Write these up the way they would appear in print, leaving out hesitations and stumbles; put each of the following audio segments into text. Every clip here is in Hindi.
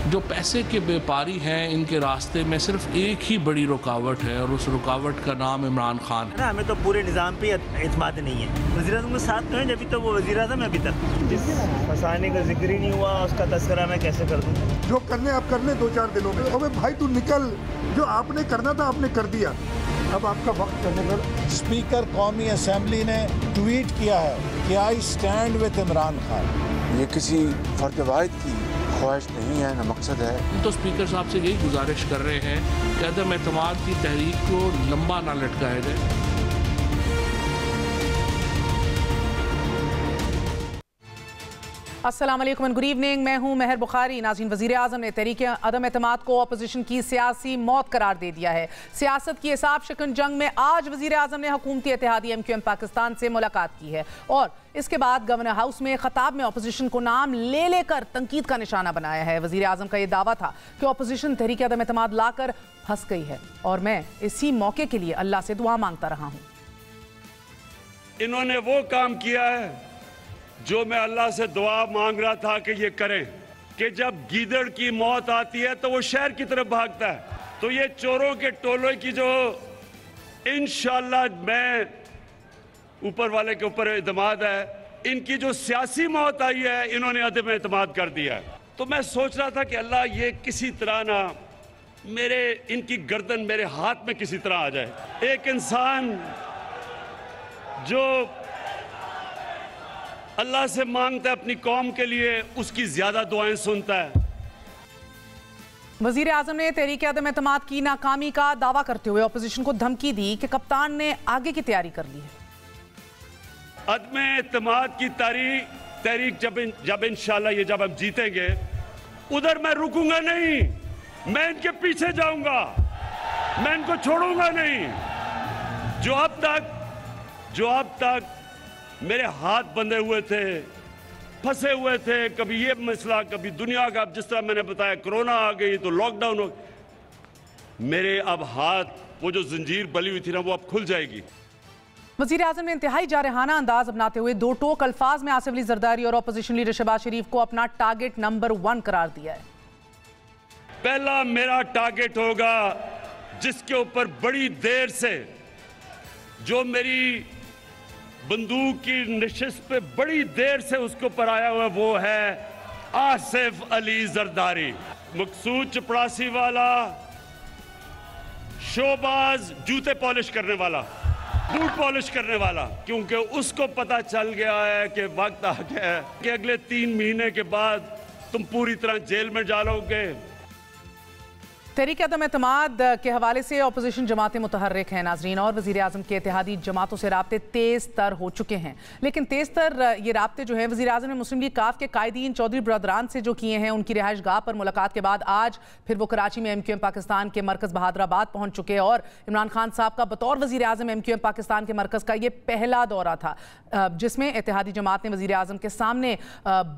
जो पैसे के व्यापारी हैं इनके रास्ते में सिर्फ एक ही बड़ी रुकावट है और उस रुकावट का नाम इमरान खान है। हमें तो पूरे निज़ाम पे एतमाद नहीं है। वज़ीर-ए-आज़म के साथ तो है जब तो वो वज़ीर-ए-आज़म है अभी तक। जिस फंसाने का जिक्र ही नहीं हुआ उसका तस्करा मैं कैसे कर दूँ? जो करने आप कर ले 2-4 दिनों में। अबे भाई तू निकल, जो आपने करना था आपने कर दिया, अब आपका वक्त करने का। स्पीकर कौमी असम्बली ने ट्वीट किया है कि I stand with Imran Khan. ये किसी फर्द वाहिद की ख्वाहिश नहीं है, न मकसद है। तो स्पीकर साहब से यही गुजारिश कर रहे हैं कि अदम एतमाद की तहरीक को लंबा ना लटकाया जाए। अस्सलाम वालेकुम, गुड इवनिंग। मैं हूं महर बुखारी। नाज़रीन, वज़ीर आज़म ने तहरीक अदम एतमाद को अपोजिशन की सियासी मौत करार दे दिया है। सियासत की हिसाब शिकन जंग में आज वज़ीर आज़म ने हुकूमती इत्तेहादी MQM पाकिस्तान से मुलाकात की है और इसके बाद गवर्नर हाउस में खिताब में अपोजिशन को नाम ले लेकर तनकीद का निशाना बनाया है। वज़ीर आज़म का यह दावा था कि अपोजिशन तहरीक अदम एतमाद लाकर फंस गई है और मैं इसी मौके के लिए अल्लाह से दुआ मांगता रहा हूँ। इन्होंने वो काम किया है जो मैं अल्लाह से दुआ मांग रहा था कि ये करें, कि जब गीदड़ की मौत आती है तो वो शहर की तरफ भागता है। तो ये चोरों के टोलों की जो इंशाअल्लाह मैं ऊपर वाले के ऊपर एतमाद है, इनकी जो सियासी मौत आई है इन्होंने अदम एतमाद कर दिया है। तो मैं सोच रहा था कि अल्लाह ये किसी तरह ना मेरे इनकी गर्दन मेरे हाथ में किसी तरह आ जाए। एक इंसान जो अल्लाह से मांगता है अपनी कौम के लिए, उसकी ज्यादा दुआएं सुनता है। वज़ीर आज़म ने तहरीक अदम एतमाद की नाकामी का दावा करते हुए अपोजिशन को धमकी दी कि कप्तान ने आगे की तैयारी कर ली है। अदम एतमाद की तहरीक जब इंशाल्लाह जब हम जीतेंगे, उधर मैं रुकूंगा नहीं, मैं इनके पीछे जाऊंगा, मैं इनको छोड़ूंगा नहीं। जो अब तक मेरे हाथ बंधे हुए थे, फंसे हुए थे, कभी ये मसला कभी दुनिया का, अब जिस तरह मैंने बताया कोरोना आ गई तो लॉकडाउन हो, मेरे अब हाथ वो जो जंजीर बली हुई थी ना वो अब खुल जाएगी। वज़ीर आज़म ने इंतहाई जारहाना अंदाज अपनाते हुए दो टोक अल्फाज में आसिफ अली जरदारी और अपोजिशन लीडर शहबाज शरीफ को अपना टारगेट नंबर 1 करार दिया है। पहला मेरा टारगेट होगा जिसके ऊपर बड़ी देर से जो मेरी बंदूक की नशिस्त पे बड़ी देर से उसके ऊपर आया हुआ, वो है आसिफ अली जरदारी। मकसूद चपड़ासी वाला, शोबाज जूते पॉलिश करने वाला, बूट पॉलिश करने वाला, क्योंकि उसको पता चल गया है कि वक्त आ गया है कि अगले 3 महीने के बाद तुम पूरी तरह जेल में डालोगे। तहरीक अदम एतमाद के हवाले से अपोजिशन जमातें मुतहर्रिक हैं नाजरीन, और वज़ीर आज़म के इत्तेहादी जमातों से राब्ते तेज़ तर हो चुके हैं। लेकिन तेज़ तर ये राब्ते जो हैं वज़ीर आज़म ने मुस्लिम लीग काफ के कायदीन चौधरी बरदरान से जो किए हैं, उनकी रिहाइश गाह पर मुलाकात के बाद आज फिर वो कराची में MQM पाकिस्तान के मरकज़ बहादुराबाद पहुँच चुके और इमरान खान साहब का बतौर वज़ीर आज़म MQM पाकिस्तान के मरकज़ का ये पहला दौरा था, जिसमें इत्तेहादी जमात ने वज़ीर आज़म के सामने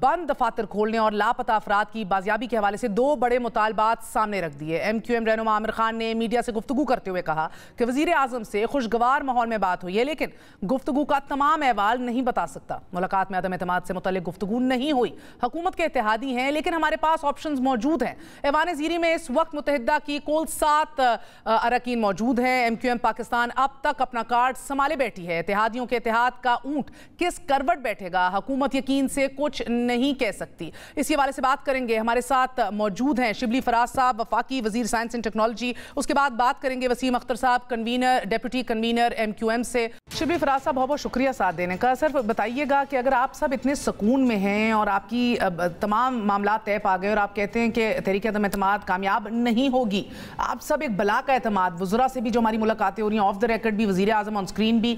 बंद दफातर खोलने और लापता अफराद की बाजियाबी के हवाले से 2 बड़े मुतालबात सामने रख दिए। MQM रहनुमा आमिर खान ने मीडिया से गुफ्तगू करते हुए कहा कि वज़ीर आज़म से खुशगवार माहौल में बात हुई है, लेकिन गुफ्तगू का तमाम अहवाल नहीं बता सकता। मुलाकात में अदम एतमाद से मुतल्लिक गुफ्तगू नहीं हुई। हुकूमत के इत्तेहादी हैं लेकिन हमारे पास ऑप्शंस मौजूद हैं। ऐवान ज़ीरी में इस वक्त मुत्तहिदा की कुल 7 अरकान मौजूद हैं। MQM पाकिस्तान अब तक अपना कार्ड संभाले बैठी है। इत्तेहादियों के इत्तेहाद का ऊंट किस करवट बैठेगा, हुकूमत यकीन से कुछ नहीं कह सकती। इसी हवाले से बात करेंगे। हमारे साथ मौजूद हैं शिबली फराज साहब, वफाकी वज़ीर साइंस एंड टेक्नोलॉजी। उसके बाद बात करेंगे वसीम अख्तर साहब, डेप्यूटी कन्वीनर MQM से। शिबली फराज साहब, बहुत बहुत शुक्रिया साथ देने का। सर बताइएगा कि अगर आप सब इतने सुकून में हैं और आपकी तमाम मामला तय पा गए और आप कहते हैं कि तहरीक अदम एतमाद कामयाब नहीं होगी, आप सब एक बला का एतमाद, वज़रा से भी जो हमारी मुलाकातें हो रही हैं ऑफ द रिकॉर्ड भी, वज़ीर आज़म ऑन स्क्रीन भी,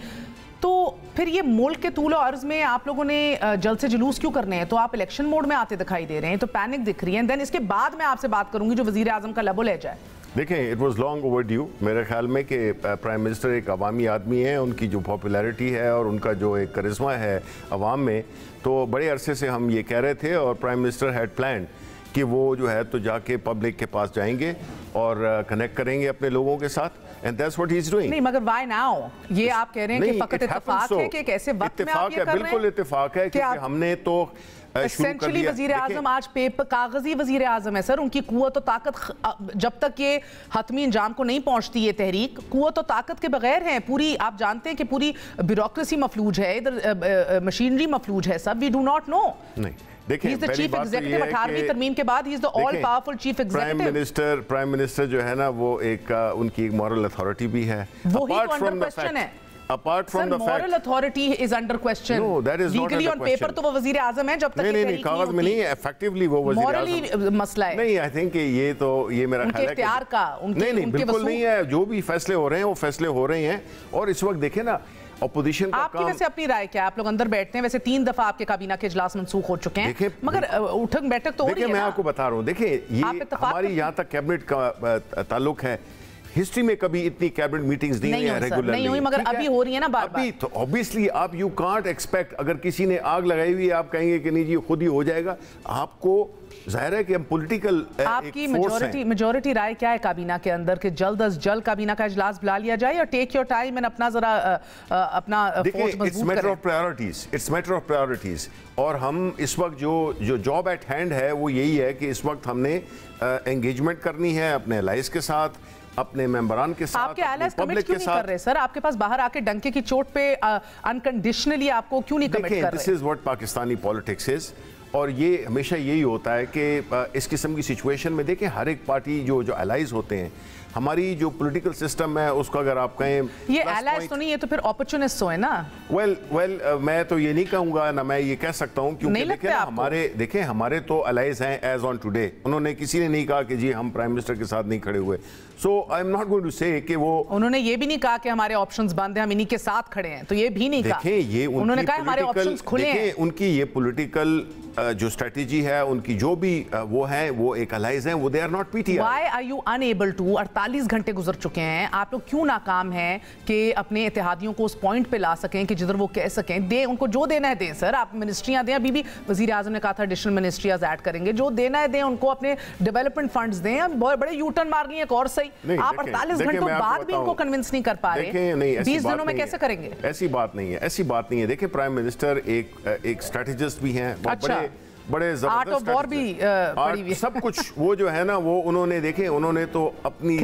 तो फिर ये मुल्क के तूल अर्ज में आप लोगों ने जल्द से जुलूस क्यों करने हैं? तो आप इलेक्शन मोड में आते दिखाई दे रहे हैं, तो पैनिक दिख रही है। देन इसके बाद मैं आपसे बात करूंगी जो वज़ीर आज़म का लबो लहजा है। देखें, इट वाज लॉन्ग ओवरड्यू मेरे ख्याल में कि प्राइम मिनिस्टर एक अवामी आदमी है, उनकी जो पॉपुलैरिटी है और उनका जो एक करिश्मा है अवाम में, तो बड़े अरसे से हम ये कह रहे थे और प्राइम मिनिस्टर हैड प्लान कि वो जो है तो जाके पब्लिक के पास जाएंगे और कनेक्ट करेंगे अपने लोगों के साथ and that's what he is doing. नहीं मगर व्हाई नाउ, ये आप कह रहे हैं कि फकत इत्तेफाक है कि कैसे वक्त में आप ये कर रहे हैं? बिल्कुल इत्तेफाक है क्योंकि हमने तो एसेंशियली वजीर आजम आज पेपर कागजी वजीर आजम है सर, उनकी कुव्वत और ताकत जब तक ये हतमी अंजाम को नहीं पहुंचती ये तहरीक, कुव्वत और ताकत के बगैर है पूरी। आप जानते हैं कि पूरी ब्यूरोक्रेसी मफलूज है, इधर मशीनरी मफलूज है सब। We do not know. नहीं देखिए, He's the chief executive 18वीं तरमीम के बाद, he is the all powerful chief executive। Prime minister जो है ना वो एक उनकी एक मॉरल अथॉरिटी भी है। वो ही तो अंडर क्वेश्चन है। Apart from the fact, moral authority is under question. No, that is legally not on paper तो वो वजीर आजम है, जब तक नहीं कागज में नहीं, effectively वो वजीर आजम। Morally मसला है। नहीं, I think ये तो ये मेरा ख्याल है उनके इख्तियार का, नहीं बिल्कुल नहीं है। जो भी फैसले हो रहे हैं वो फैसले हो रहे हैं। और इस वक्त देखें ना ऑपोजिशन का आपकी वैसे अपनी राय क्या है? आप लोग अंदर बैठते हैं, वैसे 3 दफा आपके काबीना के इजलास मनसूख हो चुके हैं, मगर उठक बैठक तो हो रही है। मैं आपको बता रहा हूँ, देखिए ये हमारी यहाँ तक कैबिनेट का ताल्लुक है, हिस्ट्री में कभी इतनी कैबिनेट मीटिंग्स नहीं है रेगुलरली, नहीं हुई, मगर अभी हो रही है ना बार बार। अभी तो ऑब्वियसली आप यू कांट एक्सपेक्ट, अगर किसी ने आग लगाई हुई है आप कहेंगे कि नहीं जी खुद ही हो जाएगा। आपको जाहिर है कि हम पॉलिटिकल आपकी मेजॉरिटी राय क्या है काबीना के अंदर कि जल्द अज जल्द काबीना का इजलास बुला लिया जाए और टेक योर टाइम एंड अपना जरा अपना फोर्स मजबूत करें? It's matter of priorities. और हम इस वक्त जो जॉब एट हैंड है वो यही है कि इस वक्त हमने एंगेजमेंट करनी है अपने एलाइज के साथ, अपने मेंबरान के साथ, आपके एलाइज कमिट क्यों नहीं कर रहे सर? आपके पास बाहर आके डंके की चोट पे अनकंडीशनली आपको क्यों नहीं कमिट कर रहे? This is what Pakistani politics is. और ये हमेशा यही होता है कि इस किस्म की सिचुएशन में देखें हर एक पार्टी जो एलाइज होते हैं, हमारी जो पॉलिटिकल सिस्टम है उसका अगर आप कहें ये एलाइज तो नहीं है तो फिर अपॉर्चुनिस्ट है ना। वेल मैं तो ये नहीं कहूंगा ना, मैं ये कह सकता हूं क्योंकि देखें हमारे तो एलाइज हैं एज ऑन टुडे। उन्होंने किसी ने नहीं कहा कि जी हम प्राइम मिनिस्टर के साथ नहीं खड़े हुए। So I am not going to say कि वो, उन्होंने ये भी नहीं कहा कि हमारे ऑप्शंस बंद हैं, हम इन्हीं के साथ खड़े हैं, तो ये भी नहीं कहा। ये उन्होंने कहा हमारे ऑप्शंस खुले हैं। उनकी ये पॉलिटिकल जो स्ट्रेटेजी है, उनकी जो भी वो है, वो एक अलाइज हैं, वो they are not PTI. Why are you unable to? 48 घंटे गुजर चुके हैं, आप लोग क्यों नाकाम हैं कि अपने इत्तेहादियों को उस पॉइंट पे ला सकें कि जिधर वो कह सकें दे, उनको जो देना है दें सर। आप मिनिस्ट्रियां दें, अभी भी वजीर आजम ने कहा था एडिशनल मिनिस्ट्रियाज ऐड करेंगे, जो देना है दें उनको, अपने डेवलपमेंट फंड्स दें। अब बहुत बड़े यू टर्न मार लिए एक और सही, आप 48 घंटों बाद भी इनको कन्विंस नहीं कर पा रहे, 20 दिनों में कैसे करेंगे? ऐसी बात नहीं है, देखिए प्राइम मिनिस्टर एक स्ट्रेटेजिस्ट भी हैं, बड़े जबरदस्त सब कुछ वो जो है ना वो उन्होंने देखे, उन्होंने तो अपनी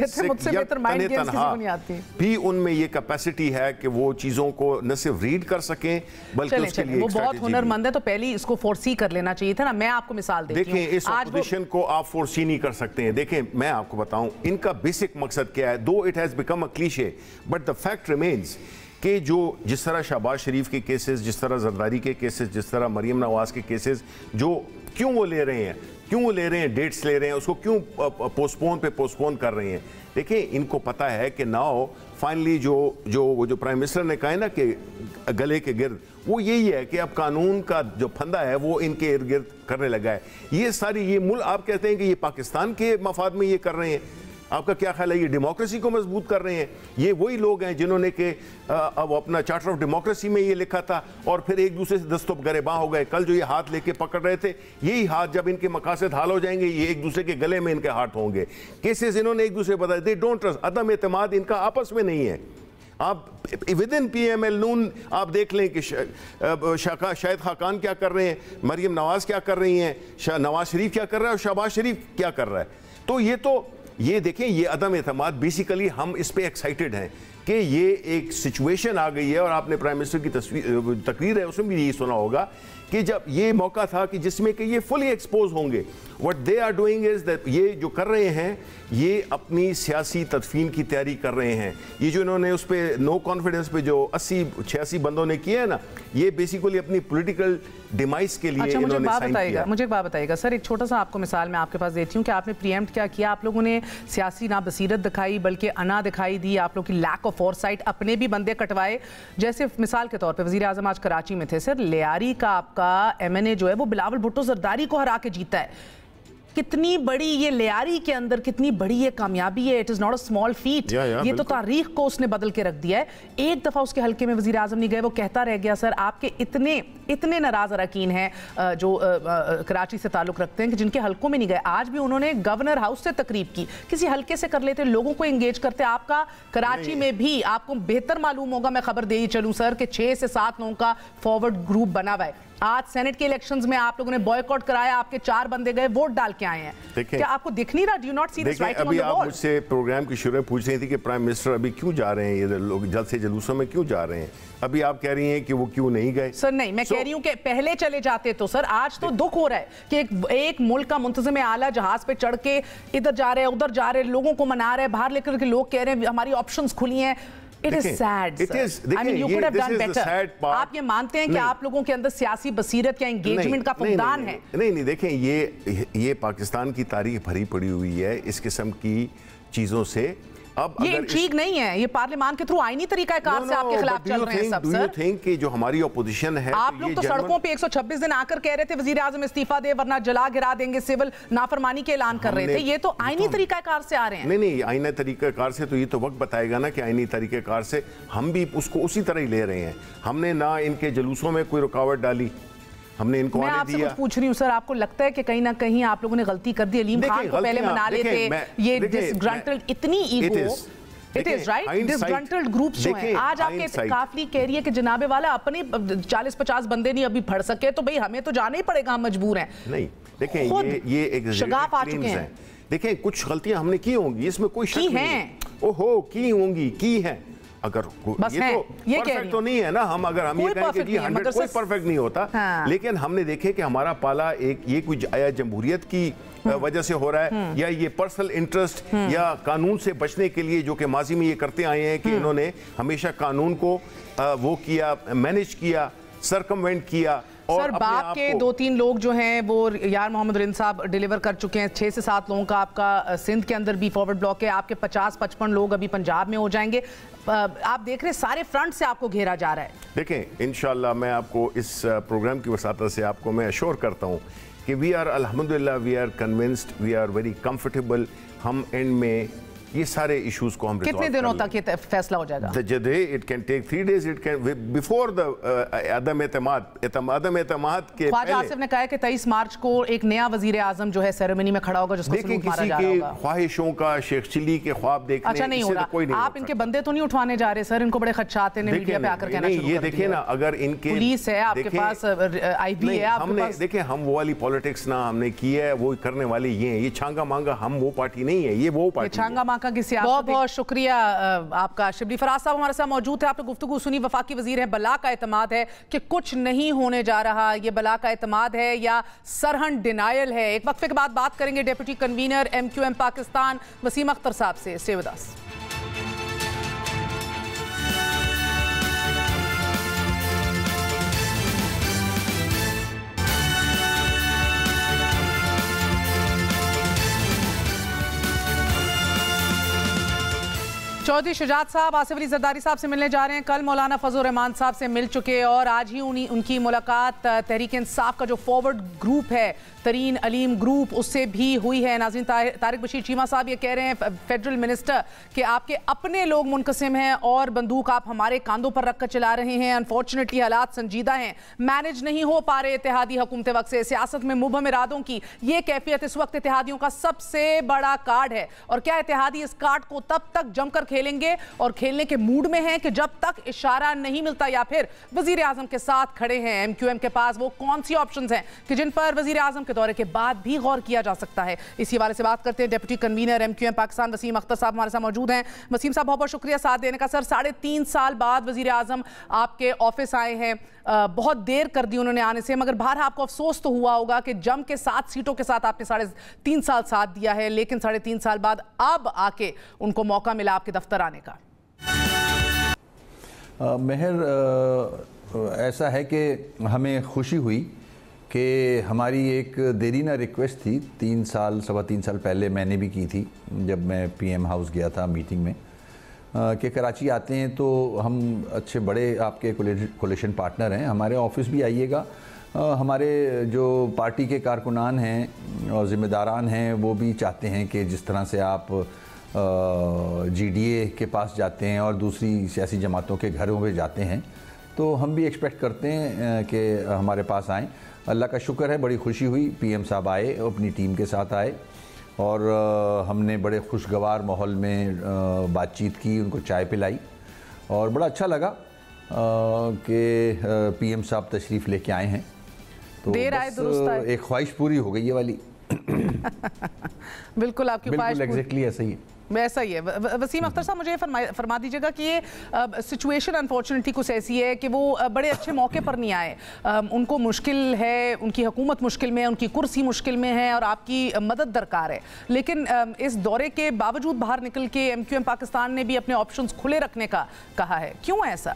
भी उनमें ये कैपेसिटी है कि वो चीजों को न सिर्फ रीड कर सकें बल्कि उसके लिए वो बहुत हुनरमंद है, तो पहले इसको फोर्सी कर लेना चाहिए था ना। मैं आपको मिसाल देती हूं, देखें इस ऑपोजिशन को आप फोर्सी नहीं कर सकते हैं। देखें मैं आपको बताऊं इनका बेसिक मकसद क्या है, दो it has become a cliché but the fact remains कि जिस तरह शहबाज शरीफ के केसेस, जिस तरह जरदारी के केसेस, जिस तरह मरीम नवाज के केसेस, जो क्यों वो ले रहे हैं, डेट्स ले रहे हैं, उसको क्यों पोस्टपोन कर रहे हैं। देखिए इनको पता है कि नाउ फाइनली जो प्राइम मिनिस्टर ने कहा है ना कि गले के गिर्द, वो यही है कि अब कानून का जो फंदा है वो इनके इर्द गिर्द करने लगा है। ये सारी ये मुल्क आप कहते हैं कि ये पाकिस्तान के मफाद में ये कर रहे हैं, आपका क्या ख्याल है? ये डेमोक्रेसी को मजबूत कर रहे हैं। ये वही लोग हैं जिन्होंने कि अब अपना चार्टर ऑफ डेमोक्रेसी में ये लिखा था और फिर एक दूसरे से दस्तों गरेबां हो गए। कल जो ये हाथ लेके पकड़ रहे थे, यही हाथ जब इनके मकासद हाल हो जाएंगे, ये एक दूसरे के गले में इनके हाथ होंगे। केसेस इन्होंने एक दूसरे बताए, दे डोंट ट्रस्ट, अदम एतमाद इनका आपस में नहीं है। आप विद इन PML नून आप देख लें कि शाहिद खाकान क्या कर रहे हैं, मरीम नवाज क्या कर रही हैं, नवाज शरीफ क्या कर रहा है और शहबाज शरीफ क्या कर रहा है। तो ये देखें, ये अदम एतमाद बेसिकली हम इस पे एक्साइटेड हैं कि ये एक सिचुएशन आ गई है। और आपने प्राइम मिनिस्टर की तकरीर है उसमें भी यही सुना होगा कि जब ये मौका था कि जिसमें कि ये फुली एक्सपोज होंगे। What they are doing is that ये जो कर रहे हैं ये अपनी सियासी तदफीन की तैयारी कर रहे हैं। ये जो इन्होंने उस पर नो कॉन्फिडेंस पे जो 80-86 बंदों ने किया है ना, ये बेसिकली अपनी पॉलिटिकल डिमाइस के लिए इन्होंने साइन किया। मुझे एक बात बताइएगा सर, एक छोटा सा आपको मिसाल मैं आपके पास देती हूँ कि आपने प्रीएम्प्ट क्या किया। आप लोगों ने सियासी ना बसीरत दिखाई बल्कि अना दिखाई दी, आप लोग की लैक ऑफ फॉरसाइट, अपने भी बंदे कटवाए। जैसे मिसाल के तौर पर वज़ीर आज़म आज कराची में थे सर, लियारी का आपका MNA जो है वो बिलावल भुट्टो जरदारी को हरा के जीता है। कितनी बड़ी ये लियारी के अंदर कितनी बड़ी ये कामयाबी है। It is not a small feet. ये तो तारीख को उसने बदल के रख दिया है। एक दफा उसके हल्के में वजीर आजम नहीं गए, वो कहता रह गया सर आपके इतने नाराज अरकान हैं जो कराची से ताल्लुक रखते हैं कि जिनके हल्कों में नहीं गए। आज भी उन्होंने गवर्नर हाउस से तकरीब की, किसी हल्के से कर लेते, लोगों को एंगेज करते। आपका कराची में भी आपको बेहतर मालूम होगा, मैं खबर दे ही चलूं सर कि 6 से 7 लोगों का फॉरवर्ड ग्रुप बना हुआ है। आज सेनेट के इलेक्शंस में आप लोगों ने बॉयकॉट कराया, आपके 4 बंदे गए वोट डाल के आए हैं। क्या आपको दिख नहीं रहा? Do you not see this writing on the wall? अभी आप मुझसे प्रोग्राम की शुरू में पूछ रही थी कि प्राइम मिनिस्टर अभी क्यों जा रहे हैं, ये लोग जल्द से जुलूसों में क्यों जा रहे हैं? अभी आप कह रही हैं कि वो क्यों नहीं गए? सर नहीं, मैं कह रही हूं कि पहले चले जाते तो सर। आज तो दुख हो रहा है कि एक मुल्क का मुंतज़िम आला जहाज पे चढ़ के इधर जा रहे हैं उधर जा रहे हैं, लोगों को मना रहे हैं, बाहर लेकर के लोग कह रहे हैं हमारी ऑप्शंस खुली हैं। It is sad, sir. I mean, you could have done better. आप ये मानते हैं कि आप लोगों के अंदर सियासी बसीरत या एंगेजमेंट का फुकदान है? नहीं, देखें ये पाकिस्तान की तारीख भरी पड़ी हुई है इस किस्म की चीजों से। अब ये ठीक नहीं है, ये पार्लियामान के थ्रू आईनी तरीकाकार से आपके खिलाफ चल रहे हैं सब सर। थिंक कि जो हमारी ऑपोजिशन है, आप लोग तो सड़कों पे 126 दिन आकर कह रहे थे वजीर आजम इस्तीफा दे वरना जला गिरा देंगे, सिविल नाफरमानी के ऐलान कर रहे थे। ये तो आईनी तरीकाकार से आ रहे हैं। नहीं, आईनी तरीकाकार से तो ये तो वक्त बताएगा ना कि आईनी तरीकाकार से हम भी उसको उसी तरह ही ले रहे हैं। हमने ना इनके जुलूसों में कोई रुकावट डाली, हमने इनको मैं आपसे कुछ पूछ रही हूं सर, आपको लगता है कि कहीं ना कहीं आप लोगों ने गलती कर दी? अलीम खान को पहले मना लेते, ये डिसग्रंटल्ड इतनी ego, it is right, disgruntled groups जो हैं। आज आपके काफली कह रही है कि जनाबे वाला अपने 40-50 बंदे नहीं अभी भर सके तो भाई हमें तो जाना ही पड़ेगा, हम मजबूर हैं। नहीं देखें, ये एक शगाफ आ चुके हैं। देखें कुछ गलतियां हमने की होंगी, इसमें कोई शक नहीं है। ओहो की होंगी, की है। अगर ये तो परफेक्ट तो नहीं है ना, हम अगर हम ये कहें कि जी 100 कोई परफेक्ट नहीं होता, लेकिन हमने देखे कि हमारा पाला एक ये कुछ आया जमहूरियत की वजह से हो रहा है या ये पर्सनल इंटरेस्ट या कानून से बचने के लिए जो कि माजी में ये करते आए हैं कि इन्होंने हमेशा कानून को वो किया, मैनेज किया, सर्कमवेंट किया। सर बाप के 2-3 लोग जो हैं वो यार मोहम्मद रिन साहब डिलीवर कर चुके हैं। 6 से 7 लोगों का आपका सिंध के अंदर भी फॉरवर्ड ब्लॉक है। आपके 50-55 लोग अभी पंजाब में हो जाएंगे। आप देख रहे हैं सारे फ्रंट से आपको घेरा जा रहा है। देखें इंशाल्लाह मैं आपको इस प्रोग्राम की वसातत से आपको मैं अश्योर करता हूँ कि वी आर अल्हम्दुलिल्लाह we are convinced, we are very comfortable. हम एंड में ये सारे इश्यूज को हम कितने दिनों तक ये फैसला हो जाएगा? It can take 3 days, it can before the अदम एतमाद के ख्वाजा आसिफ ने कहा है कि 23 मार्च को एक नया वजीर आजम जो है सेरेमनी में खड़ा होगा जिसको सलूट मारा जा रहा होगा। ख्वाहिशों का शेख चिली के ख्वाब देखने अच्छा नहीं हो रहा। आप इनके बंदे तो नहीं उठवाने जा रहे सर? इनको बड़े खदशात हैं, मीडिया पे आकर कहना शुरू कर दिया। ये देखिए ना, अगर इनके पुलिस है आपके पास, आईबी है आपके पास, देखिए हम वो वाली पॉलिटिक्स ना हमने की है, वो करने वाले ये छांगा मांगा, हम वो पार्टी नहीं है, ये वो पार्टी छांगा मांगा की सियासत। बहुत शुक्रिया आपका। शिबली फराज साहब हमारे साथ मौजूद है। आपने गुफ्तगू सुनी, वफाकी वजीर है, बला का एतमाद है कि कुछ नहीं होने जा रहा। ये बला का एतमाद है या सरहन डिनायल है? एक वक्फे के बाद बात करेंगे deputy convener MQM Pakistan Waseem Akhtar sahab से। Stay with us. Chaudhry Shujaat sahab Asif Ali Zardari साहब से मिलने जा रहे हैं। कल मौलाना फजल रहमान साहब से मिल चुके और आज ही उनकी मुलाकात तहरीक इंसाफ का जो फॉरवर्ड ग्रुप है, तरीन अलीम ग्रुप, उससे भी हुई है। नाज़रीन, तारिक बशीर चीमा साहब ये कह रहे हैं फेडरल मिनिस्टर कि आपके अपने लोग मुनकसिम हैं और बंदूक आप हमारे कांधों पर रखकर चला रहे हैं। अनफॉर्चुनेटली हालात संजीदा हैं, मैनेज नहीं हो पा रहे इत्तेहादी हुकूमत वक्त से। सियासत में मुबहम इरादों की ये कैफियत इस वक्त इत्तेहादियों का सबसे बड़ा कार्ड है। और क्या इत्तेहादी इस कार्ड को तब तक जमकर खेलेंगे और खेलने के मूड में हैं कि जब तक इशारा नहीं मिलता, या फिर वजीर आजम के साथ खड़े हैं। MQM के पास वो कौन सी ऑप्शंस हैं कि जिन पर वजीर आजम के दौरे के बाद भी गौर किया जा सकता है? इसी हवाले से बात करते हैं। Deputy convener MQM Pakistan Waseem Akhtar sahab हमारे साथ मौजूद हैं। वसीम साहब बहुत बहुत शुक्रिया साथ देने का। सर 3.5 साल बाद वजीर आजम आपके ऑफिस आए हैं, बहुत देर कर दी उन्होंने आने से, मगर बाहर आपको अफसोस तो हुआ होगा कि जम के 7 सीटों के साथ आपने 3.5 साल साथ दिया है, लेकिन 3.5 साल बाद अब आके उनको मौका मिला आपके दफ्तर आने का। मेहर ऐसा है कि हमें खुशी हुई कि हमारी एक देरीना रिक्वेस्ट थी 3.25 साल पहले मैंने भी की थी, जब मैं PM हाउस गया था मीटिंग में, कि कराची आते हैं तो हम अच्छे बड़े आपके कोलिशन पार्टनर हैं, हमारे ऑफिस भी आइएगा हमारे जो पार्टी के कारकुनान हैं और ज़िम्मेदारान हैं वो भी चाहते हैं कि जिस तरह से आप GDA के पास जाते हैं और दूसरी सियासी जमातों के घरों में जाते हैं, तो हम भी एक्सपेक्ट करते हैं कि हमारे पास आएँ। अल्लाह का शुक्र है, बड़ी खुशी हुई, PM साहब आए, अपनी टीम के साथ आए और हमने बड़े खुशगवार माहौल में बातचीत की, उनको चाय पिलाई और बड़ा अच्छा लगा कि PM साहब तशरीफ़ लेके आए हैं। तो देर आए दुरुस्त आए। एक ख्वाहिश पूरी हो गई ये वाली। बिल्कुल आपकी ख्वाहिश एग्जैक्टली ऐसा ही है। वैसा ही है। वसीम अख्तर साहब, मुझे फरमा दीजिएगा कि ये सिचुएशन अनफॉर्चुनेटली कुछ ऐसी है कि वो बड़े अच्छे मौके पर नहीं आए, उनको मुश्किल है, उनकी हुकूमत मुश्किल में है, उनकी कुर्सी मुश्किल में है और आपकी मदद दरकार है, लेकिन इस दौरे के बावजूद बाहर निकल के MQM पाकिस्तान ने भी अपने ऑप्शंस खुले रखने का कहा है। क्यों ऐसा?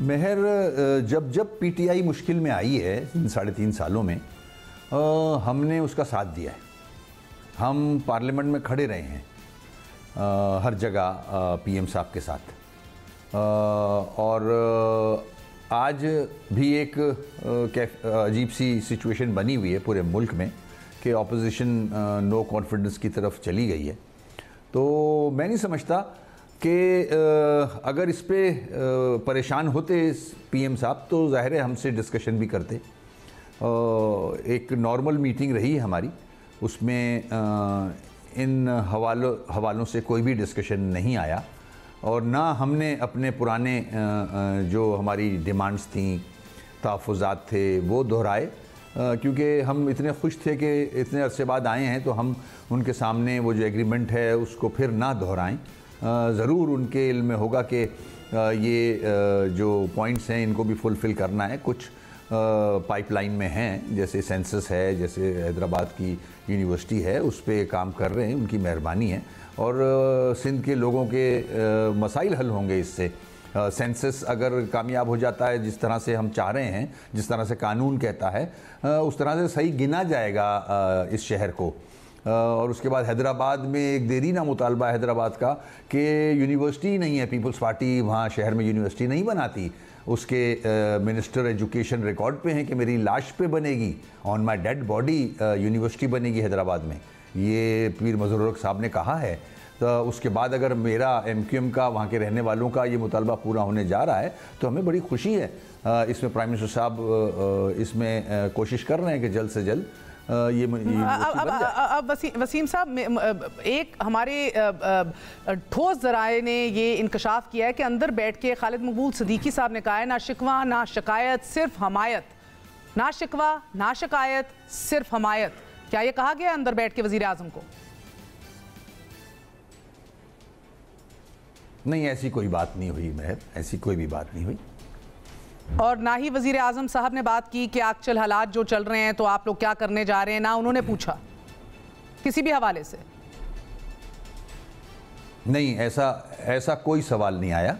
मेहर, जब PTI मुश्किल में आई है 3.5 सालों में, हमने उसका साथ दिया है। हम पार्लियामेंट में खड़े रहे हैं हर जगह PM साहब के साथ, और आज भी एक अजीब सी सिचुएशन बनी हुई है पूरे मुल्क में कि ऑपोजिशन नो कॉन्फिडेंस की तरफ चली गई है। तो मैं नहीं समझता कि अगर इस पे परेशान होते PM साहब तो ज़ाहिर है हमसे डिस्कशन भी करते। एक नॉर्मल मीटिंग रही हमारी, उसमें इन हवालों से कोई भी डिस्कशन नहीं आया और ना हमने अपने पुराने जो हमारी डिमांड्स थी, तहफ़्फ़ुज़ात थे, वो दोहराए, क्योंकि हम इतने खुश थे कि इतने अरसे बाद आए हैं तो हम उनके सामने वो जो एग्रीमेंट है उसको फिर ना दोहराएं। ज़रूर उनके इल्म में होगा कि ये जो पॉइंट्स हैं इनको भी फुलफ़िल करना है। कुछ पाइपलाइन में हैं, जैसे सेंसस है, जैसे हैदराबाद की यूनिवर्सिटी है, उस पर काम कर रहे हैं, उनकी मेहरबानी है और सिंध के लोगों के मसाइल हल होंगे इससे। सेंसस अगर कामयाब हो जाता है जिस तरह से हम चाह रहे हैं, जिस तरह से कानून कहता है, उस तरह से सही गिना जाएगा इस शहर को। और उसके बाद हैदराबाद में एक देरीना मुतालबा हैदराबाद का कि यूनिवर्सिटी नहीं है, पीपल्स पार्टी वहाँ शहर में यूनिवर्सिटी नहीं बनाती। उसके मिनिस्टर एजुकेशन रिकॉर्ड पे हैं कि मेरी लाश पे बनेगी, on my dead body university बनेगी हैदराबाद में, ये पीर मजरूर हक साहब ने कहा है। तो उसके बाद अगर मेरा MQM का, वहाँ के रहने वालों का ये मुतालबा पूरा होने जा रहा है तो हमें बड़ी खुशी है। इसमें प्राइम मिनिस्टर साहब इसमें कोशिश कर रहे हैं कि जल्द से जल्द ये अब वसीम साहब, एक हमारे ठोस ज़राए ने ये इंकशाफ किया है कि अंदर बैठ के खालिद मकबूल सिद्दीकी साहब ने कहा है, ना शिकवा ना शिकायत सिर्फ हमायत, ना शिकवा ना शिकायत सिर्फ हमायत। क्या ये कहा गया अंदर बैठ के वज़ीर आज़म को? नहीं, ऐसी कोई बात नहीं हुई मेहर, ऐसी कोई भी बात नहीं हुई। और ना ही वज़ीर आज़म साहब ने बात की कि आजकल हालात जो चल रहे हैं तो आप लोग क्या करने जा रहे हैं, ना उन्होंने पूछा किसी भी हवाले से। नहीं, ऐसा कोई सवाल नहीं आया।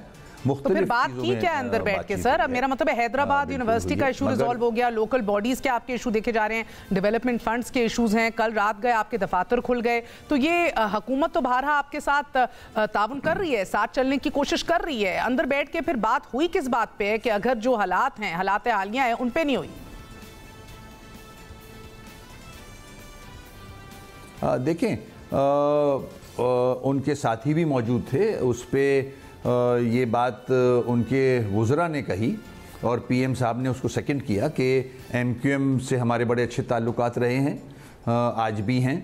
तो फिर बात की क्या अंदर बैठ के सर? अब मेरा मतलब है हैदराबाद यूनिवर्सिटी का इशू रिजॉल्व हो गया, लोकल बॉडीज के आपके इशू देखे जा रहे हैं, डेवलपमेंट फंड्स के इश्यूज हैं, कल रात गए आपके दफातर खुल गए, तो ये हुकूमत तो बहरहा आपके साथ ताउन कर रही है, साथ चलने की कोशिश कर रही है। अंदर बैठ के फिर बात हुई किस बात पे है कि अगर जो हालात हैं, हालात हालिया हैं, उन पे नहीं हुई? देखें, उनके साथी भी मौजूद थे, उस पर ये बात उनके वुज़रा ने कही और PM साहब ने उसको सेकंड किया कि MQM से हमारे बड़े अच्छे ताल्लुकात रहे हैं, आज भी हैं।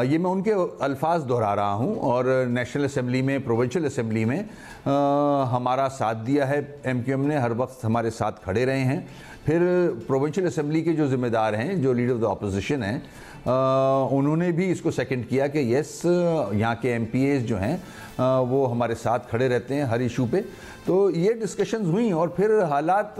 ये मैं उनके अल्फाज दोहरा रहा हूँ। और नेशनल असम्बली में, प्रोविंशियल असम्बली में हमारा साथ दिया है MQM ने, हर वक्त हमारे साथ खड़े रहे हैं। फिर प्रोविंशियल असम्बली के जो ज़िम्मेदार हैं, जो लीडर ऑफ द अपोजिशन हैं, उन्होंने भी इसको सेकंड किया कि यस, यहाँ के MPAs जो हैं वो हमारे साथ खड़े रहते हैं हर इशू पे। तो ये डिस्कशंस हुई और फिर हालात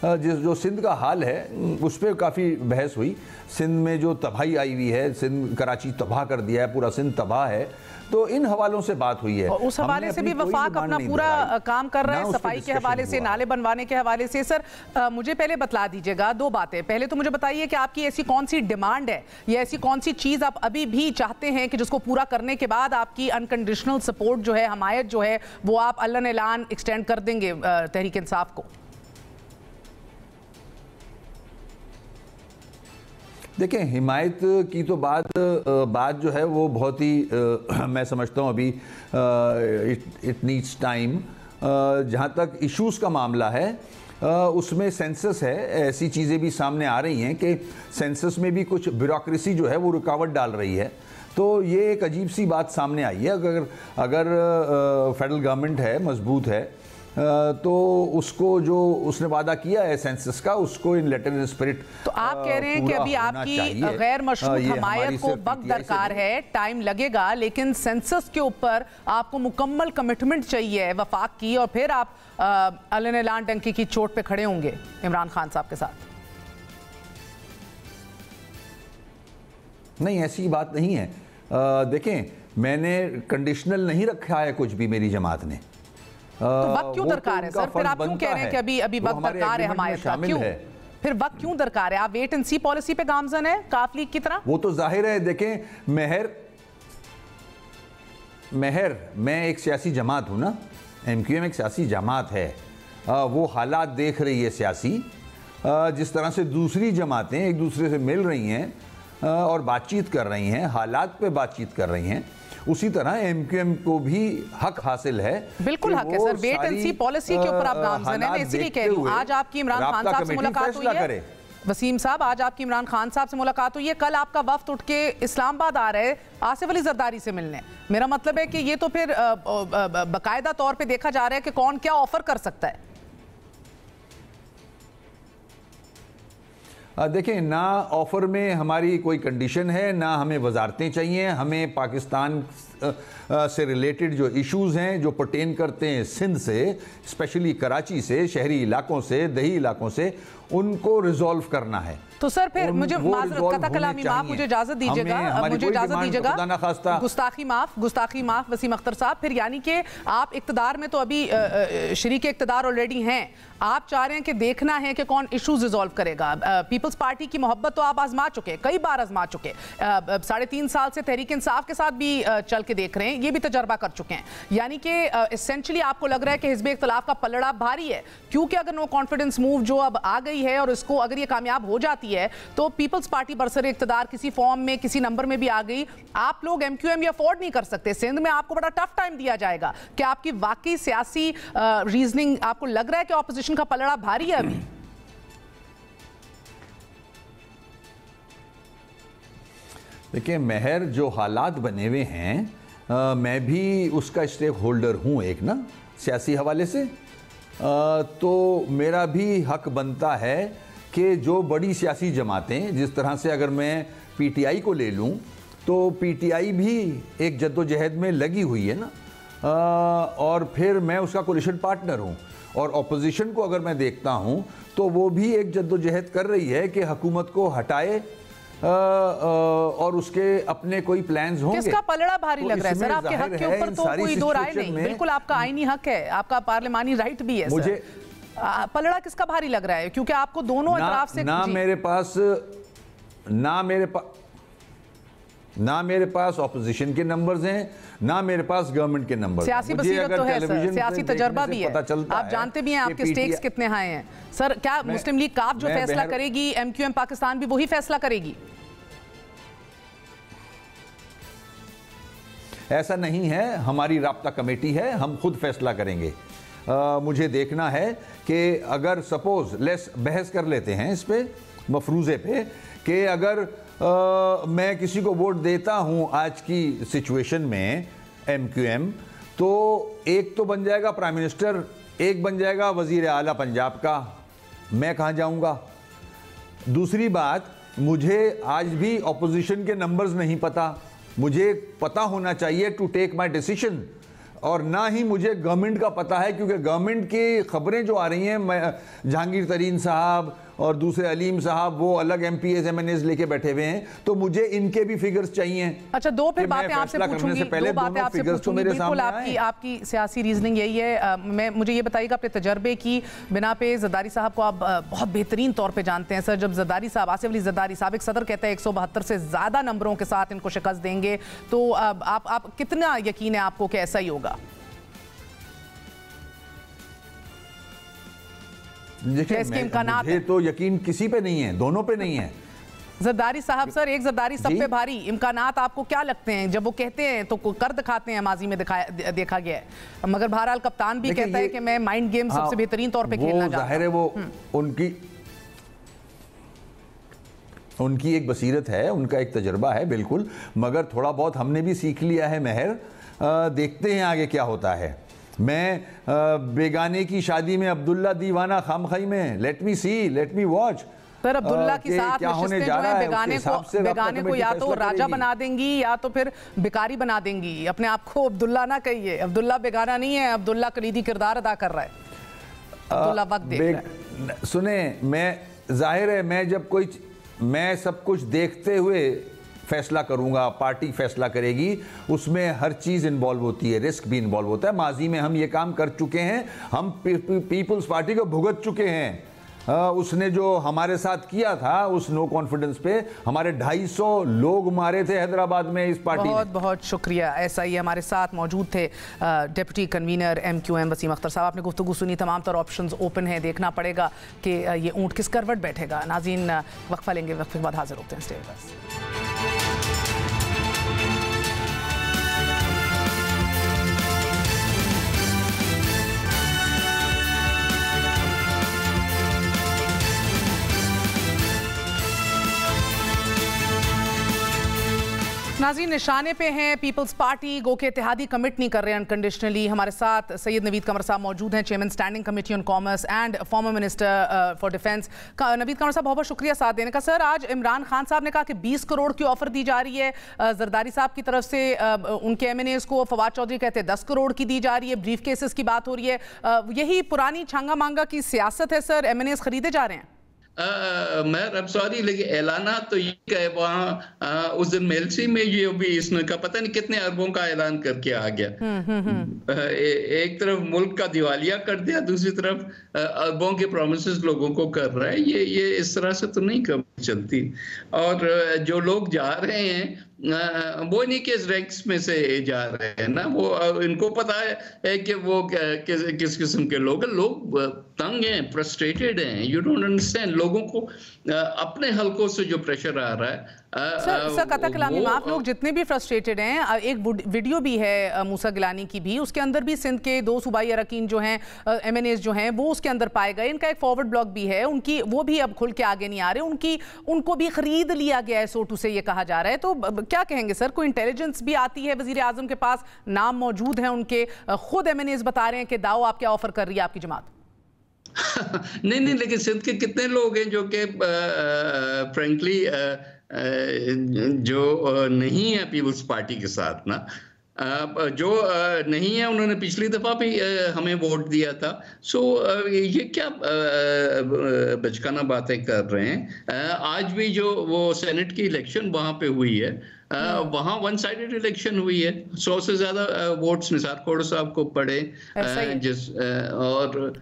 जो सिंध का हाल है उस पर काफ़ी बहस हुई। सिंध में जो तबाही आई हुई है, सिंध, कराची तबाह कर दिया है, पूरा सिंध तबाह है, तो इन हवालों से बात हुई है। उस हवाले से भी वफाक अपना पूरा काम कर रहा है, सफाई के हवाले से, नाले बनवाने के हवाले से। सर, मुझे पहले बतला दीजिएगा दो बातें। पहले तो मुझे बताइए कि आपकी ऐसी कौन सी डिमांड है या ऐसी कौन सी चीज़ आप अभी भी चाहते हैं कि जिसको पूरा करने के बाद आपकी अनकंडीशनल सपोर्ट जो है, हमायत जो है, वो आप अल्लाह ने ऐलान एक्सटेंड कर देंगे तहरीक इंसाफ को? देखें, हिमायत की तो बात जो है वो बहुत ही मैं समझता हूँ अभी इट नीड्स टाइम। जहाँ तक इश्यूज़ का मामला है उसमें सेंसस है, ऐसी चीज़ें भी सामने आ रही हैं कि सेंसस में भी कुछ ब्यूरोक्रेसी जो है वो रुकावट डाल रही है। तो ये एक अजीब सी बात सामने आई है। अगर फेडरल गवर्नमेंट है, मजबूत है, तो उसको जो उसने वादा किया है सेंसस का, उसको इन लेटर इन स्पिरिट। तो आप कह रहे हैं कि अभी आपकी गैर मशरूत हमायत को वक्त दरकार है, टाइम लगेगा, लेकिन सेंसस के ऊपर आपको मुकम्मल कमिटमेंट चाहिए वफाक की, और फिर आप अलन ऐलान टंकी की चोट पे खड़े होंगे इमरान खान साहब के साथ? नहीं, ऐसी बात नहीं है। देखें, मैंने कंडीशनल नहीं रखा है कुछ भी मेरी जमात ने। तो वक्त क्यों दरकार है सर? फिर आप क्यों कह रहे हैं कि अभी वक्त दरकार है हमायत का? क्यों फिर वक्त क्यों दरकार है? आप वेट एंड सी पॉलिसी पे गामजन है काफ लीग की तरह? वो तो जाहिर है। देखें, मैं एक सियासी जमात हूं ना, MQM एक सियासी जमात है। वो हालात देख रही है सियासी, जिस तरह से दूसरी जमातें एक दूसरे से मिल रही हैं और बातचीत कर रही हैं, हालात पे बातचीत कर रही हैं, उसी तरह MQM को भी हक हासिल है। बिल्कुल हक है sir. Wait and see policy के ऊपर आप गामजन है, मैं इसीलिए कह रही हूं। आज आपकी इमरान खान साहब से मुलाकात हुई है, वसीम साहब, आज आपकी इमरान खान साहब से मुलाकात हुई है, कल आपका वफ्द उठ के इस्लामाबाद आ रहे आसिफ अली जरदारी से मिलने। मेरा मतलब है कि ये तो फिर बाकायदा तौर पे देखा जा रहा है कि कौन क्या ऑफर कर सकता है। देखें, ना ऑफ़र में हमारी कोई कंडीशन है, ना हमें वजारतें चाहिए। हमें पाकिस्तान से रिलेटेड जो इश्यूज़ हैं, जो पर्टेन करते हैं सिंध से, स्पेशली कराची से, शहरी इलाकों से, दही इलाकों से, उनको रिजॉल्व करना है। तो सर फिर मुझे कलामी माफ, मुझे इजाजत दीजिएगा, गुस्ताखी माफ वसीम अख्तर साहब। फिर यानी कि आप इक्तदार में तो अभी शरीक इक्तदार ऑलरेडी हैं, आप चाह रहे हैं कि देखना है कि कौन इश्यूज रिजॉल्व करेगा। पीपल्स पार्टी की मोहब्बत तो आप आजमा चुके, कई बार आजमा चुके, 3.5 साल से तहरीक इंसाफ के साथ भी चल के देख रहे हैं, ये भी तजर्बा कर चुके हैं। यानी कि एसेंशली आपको लग रहा है कि हिज़्ब इख्तिलाफ का पलड़ा भारी है, क्योंकि अगर नो कॉन्फिडेंस मूव जो अब आ गई है और इसको अगर ये कामयाब हो जाती है तो पीपल्स पार्टी बरसरे इख्तिदार किसी फॉर्म में, किसी नंबर में भी आ गई, आप लोग MQM ये अफोर्ड नहीं कर सकते। सिंध में आपको बड़ा टफ टाइम दिया जाएगा। क्या आपकी वाकई सियासी रीजनिंग आपको लग रहा है कि ऑपोजिशन का पलड़ा भारी है अभी? देखिए, महर जो हालात बने हुए हैं, मैं भी उसका स्टेक होल्डर हूं एक ना, सियासी हवाले से। तो मेरा भी हक बनता है कि जो बड़ी सियासी जमातें, जिस तरह से अगर मैं PTI को ले लूं, तो PTI भी एक जद्दोजहद में लगी हुई है ना, और फिर मैं उसका कोलिशन पार्टनर हूं। और अपोजिशन को अगर मैं देखता हूं तो वो भी एक जद्दोजहद कर रही है कि हुकूमत को हटाए और उसके अपने कोई प्लान्स होंगे। किसका पलड़ा भारी लग रहा है सर? आपके हक के ऊपर तो कोई दो राय नहीं, बिल्कुल आपका आईनी हक है, आपका पार्लिमानी राइट भी है। मुझे पलड़ा किसका भारी लग रहा है? क्योंकि आपको दोनों अतराफ से ना मेरे पास ऑपोजिशन के नंबर्स हैं, ना मेरे पास गवर्नमेंट के नंबर। सियासी बसीरत तो है सर, सियासी तजर्बा भी है, आप जानते भी हैं आपके स्टेक्स कितने हाई हैं सर। क्या मुस्लिम लीग काफ जो फैसला करेगी, MQM पाकिस्तान भी वही फैसला करेगी? ऐसा नहीं है, हमारी राब्ता कमेटी है, हम खुद फैसला करेंगे। मुझे देखना है कि अगर सपोज लेस बहस कर लेते हैं इस पे, मफरूज़े पे, कि अगर मैं किसी को वोट देता हूं आज की सिचुएशन में MQM, तो एक तो बन जाएगा प्राइम मिनिस्टर, एक बन जाएगा वजीर आला पंजाब का, मैं कहां जाऊंगा? दूसरी बात, मुझे आज भी ऑपोजिशन के नंबर्स नहीं पता, मुझे पता होना चाहिए टू टेक माय डिसीजन। और ना ही मुझे गवर्नमेंट का पता है, क्योंकि गवर्नमेंट की खबरें जो आ रही हैं, जहांगीर तरीन साहब और दूसरे अलीम साहब वो अलग MPs MNAs लेके बैठे हुए हैं, तो मुझे इनके भी फिगर्स चाहिए। अच्छा, दो फिर बातें आपसे पूछूंगी, दो बातें आपसे पूछूंगी। बिल्कुल आपकी सियासी रीजनिंग यही है। मुझे ये बताइएगा, अपने तजर्बे की बिना पे जरदारी साहब को आप बहुत बेहतरीन तौर पे जानते हैं सर। जब जरदारी साहब, आसिफ अली जरदारी साहब, एक सदर कहता है 172 से ज़्यादा नंबरों के साथ इनको शिकस्त देंगे, तो आप कितना यकीन है आपको कि ऐसा ही होगा? देखिए मुझे तो यकीन किसी पे नहीं है, दोनों पे नहीं है। जरदारी साहब सर, एक जरदारी सब पे भारी, इम्कानात आपको क्या लगते हैं? जब वो कहते हैं तो कर दिखाते हैं, माजी में देखा गया है, मगर बहरहाल कप्तान भी कहता है कि मैं माइंड गेम सबसे बेहतरीन तौर पे खेलना चाहता हूं। जाहिर है वो उनकी एक बसीरत है, उनका एक तजर्बा है बिल्कुल, मगर थोड़ा बहुत हमने भी सीख लिया है महर। देखते हैं आगे क्या होता है। मैं बेगाने की शादी में अब्दुल्ला दीवाना खामखाई में, let me see, let me watch. Sir Abdullah की साथ नशिस्तें जो है बेगाने को या तो राजा बना देंगी या तो फिर भिखारी बना देंगी। अपने आप को अब्दुल्ला ना कहिए, अब्दुल्ला बेगाना नहीं है, अब्दुल्ला कलीदी किरदार अदा कर रहा है, अब्दुल्ला वक्त देख रहा है। सुने, मैं जाहिर है मैं सब कुछ देखते हुए फैसला करूंगा, पार्टी फैसला करेगी, उसमें हर चीज़ इन्वॉल्व होती है, रिस्क भी इन्वॉल्व होता है। माजी में हम ये काम कर चुके हैं, हम पीपल्स पार्टी को भुगत चुके हैं। उसने जो हमारे साथ किया था उस नो कॉन्फिडेंस पे, हमारे 250 लोग मारे थे हैदराबाद में इस पार्टी। बहुत बहुत शुक्रिया। ऐसा ही हमारे साथ मौजूद थे deputy convener MQM Waseem Akhtar sahab. आपने गुफ्तगू सुनी, तमाम तरह ऑप्शंस ओपन है, देखना पड़ेगा कि ये ऊँट किस करवट बैठेगा। नाज़रीन वक्फा लेंगे, वक्फे के बाद हाजिर होते हैं। स्टे विद अस। नाज़रीन निशाने पे हैं पीपल्स पार्टी, गो के इत्तेहादी कमिट नहीं कर रहे अनकंडीशनली। हमारे साथ सैयद नवीद कमर साहब मौजूद हैं, chairman standing committee on commerce and former minister for defence. Naveed Qamar साहब बहुत बहुत शुक्रिया साथ देने का। सर आज इमरान खान साहब ने कहा कि 20 करोड़ की ऑफर दी जा रही है जरदारी साहब की तरफ से, उनके MNAs को। फवाद चौधरी कहते हैं 10 करोड़ की दी जा रही है, ब्रीफ केसेस की बात हो रही है। यही पुरानी छांगा मांगा की सियासत है सर, MNAs खरीदे जा रहे हैं? मैं अब सॉरी लेकिन ऐलाना तो ये कहे वहाँ उस दिन मेलसी में ये भी इसने का पता नहीं कितने अरबों का ऐलान करके आ गया। एक तरफ मुल्क का दिवालिया कर दिया, दूसरी तरफ अरबों के प्रोमिसेस लोगों को कर रहा है। ये इस तरह से तो नहीं कभी चलती। और जो लोग जा रहे हैं वो नहीं कि रैंक्स में से जा रहे हैं ना, वो इनको पता है कि वो किस किस्म के लोग तंग हैं, फ्रस्ट्रेटेड हैं। यू डोंट अंडरस्टैंड, लोगों को अपने हलकों से जो प्रेशर आ रहा है। सर कता कलामी माफ, लोग जितने भी फ्रस्ट्रेटेड हैं, एक वीडियो भी है मूसा गिलानी की भी, उसके अंदर भी सिंध के 2 सूबाई अरकान जो हैं MNAs जो हैं वो उसके अंदर पाए गए। इनका एक फॉरवर्ड ब्लॉक भी है, उनकी वो भी अब खुल के आगे नहीं आ रहे, उनको भी खरीद लिया गया है सोटू से, ये कहा जा रहा है। तो क्या कहेंगे सर, कोई इंटेलिजेंस भी आती है वजीर आजम के पास, नाम मौजूद है उनके, खुद MNAs बता रहे हैं कि दाओ आप क्या ऑफर कर रही है आपकी जमात? नहीं, लेकिन सिंध के कितने लोग हैं जो कि फ्रेंकली जो नहीं है पीपल्स पार्टी के साथ ना, जो नहीं है उन्होंने पिछली दफा भी हमें वोट दिया था। सो ये क्या बचकाना बातें कर रहे हैं। आज भी जो वो सेनेट की इलेक्शन वहां पे हुई है, वहां वन साइडेड इलेक्शन हुई है। 100 से ज्यादा वोट्स निसार खोड़ साहब को पड़े। और